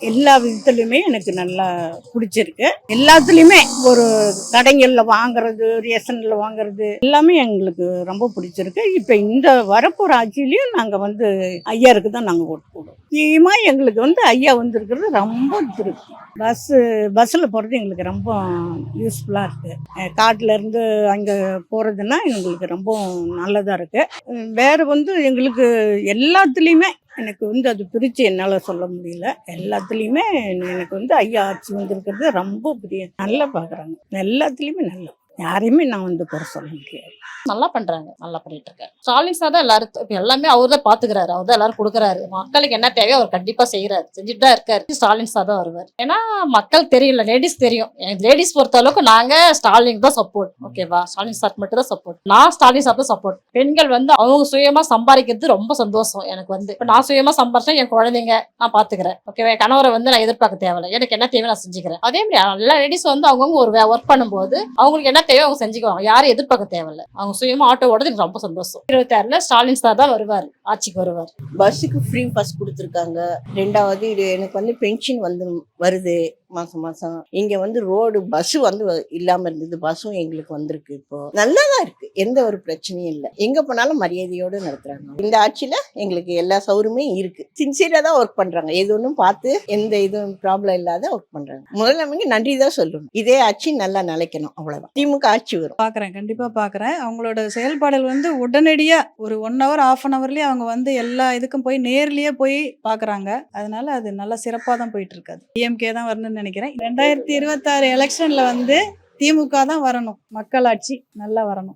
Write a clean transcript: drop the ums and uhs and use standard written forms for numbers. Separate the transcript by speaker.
Speaker 1: எல்லா விதத்துலையுமே எனக்கு நல்லா பிடிச்சிருக்கு. எல்லாத்துலேயுமே ஒரு கடைகளில் வாங்குறது, ரேஷனில் வாங்குறது எல்லாமே எங்களுக்கு ரொம்ப பிடிச்சிருக்கு. இப்போ இந்த வரப்போகிற ஆட்சியிலையும் நாங்கள் வந்து ஐயாருக்கு தான் நாங்கள் ஓட்டு போடுவோம். முக்கியமாக எங்களுக்கு வந்து ஐயா வந்திருக்கிறது ரொம்ப திருப்தி. பஸ்ஸில் போகிறது எங்களுக்கு ரொம்ப யூஸ்ஃபுல்லாக இருக்குது. காட்டிலேருந்து அங்கே போகிறதுனா எங்களுக்கு ரொம்ப நல்லதாக இருக்குது. வேறு வந்து எங்களுக்கு எல்லாத்துலேயுமே எனக்கு வந்து அது பிரித்து என்னால் சொல்ல முடியல. எல்லாத்துலேயுமே எனக்கு வந்து ஐயா ஆட்சி வந்திருக்கிறது ரொம்ப பெரிய நல்லா பார்க்குறாங்க. எல்லாத்துலேயுமே நல்லா, யாரையுமே நான் வந்து குறை சொல்ல முடியாது.
Speaker 2: நல்லா பண்றாங்க, நல்லா பண்ணிட்டு இருக்காரு. ஸ்டாலின் சார் தான் எல்லாரும் இப்ப எல்லாமே அவர் தான் பாத்துக்கிறாரு, அவர் தான் எல்லாரும் கொடுக்குறாரு. மக்களுக்கு என்ன தேவையோ அவர் கண்டிப்பா செய்யறாரு, செஞ்சுட்டு தான் இருக்காரு. ஸ்டாலின் சார் தான் வருவார். ஏன்னா மக்கள் தெரியல, லேடிஸ் தெரியும். லேடிஸ் பொறுத்த அளவுக்கு நாங்க ஸ்டாலின் தான் சப்போர்ட். ஓகேவா, ஸ்டாலின் சார் மட்டும் தான் சப்போர்ட். நான் ஸ்டாலின் சார் தான் சப்போர்ட். பெண்கள் வந்து அவங்க சுயமா சம்பாதிக்கிறது ரொம்ப சந்தோஷம். எனக்கு வந்து இப்ப நான் சுயமா சம்பாதிச்சா என் குழந்தைங்க நான் பாத்துக்கிறேன். ஓகேவா, கணவரை வந்து நான் எதிர்பார்க்க தேவையில்லை. எனக்கு என்ன தேவை நான் செஞ்சுக்கிறேன். அதே மாதிரி எல்லா லேடிஸ் வந்து அவங்கவுங்க ஒரு ஒர்க் பண்ணும்போது அவங்களுக்கு என்ன தேவையோ அவங்க செஞ்சுக்குவாங்க. யாரும் எதிர்பார்க்க தேவையில்லை. அவங்க சுயமா ஆட்டோ ஓடுறது எனக்கு ரொம்ப சந்தோஷம். 26ல ஸ்டாலின் சார் தான் வருவார், ஆட்சிக்கு வருவார்.
Speaker 3: பஸ்ஸுக்கு ஃப்ரீ பஸ் கொடுத்துருக்காங்க. ரெண்டாவது இது எனக்கு வந்து பென்ஷன் வந்து வருது மாசம் மாசம். இங்க வந்து ரோடு பஸ் வந்து இல்லாம இருந்தது, பஸ்ஸும் எங்களுக்கு வந்திருக்கு. இப்போ நல்லாதான் இருக்கு, எந்த ஒரு பிரச்சனையும் இல்லை. எங்க போனாலும் மரியாதையோடு நடத்துறாங்க. இந்த ஆட்சியில எங்களுக்கு எல்லா சௌகரியமே இருக்கு. சின்சியரா தான் ஒர்க் பண்றாங்க. எது ஒன்றும் பார்த்து எந்த இதுவும் ப்ராப்ளம் இல்லாத ஒர்க் பண்றாங்க. முதல்ல நன்றி தான் சொல்லணும். இதே ஆட்சி நல்லா நிலைக்கணும், அவ்வளவுதான். திமுக ஆட்சி வரும்.
Speaker 4: பாக்குறேன், கண்டிப்பா பாக்குறேன். அவங்களோட செயல்பாடுகள் வந்து உடனடியா ஒரு 1 hour 1/2 hourலயே அவங்க வந்து எல்லா இதுக்கும் போய் நேர்லயே போய் பாக்குறாங்க. அதனால அது நல்லா சிறப்பா தான் போயிட்டு இருக்காது. டிஎம்கே தான் வரணும்னு நினைக்கிறேன். 2026 எலெக்ஷன்ல வந்து திமுக தான் வரணும். மக்களாட்சி நல்லா வரணும்.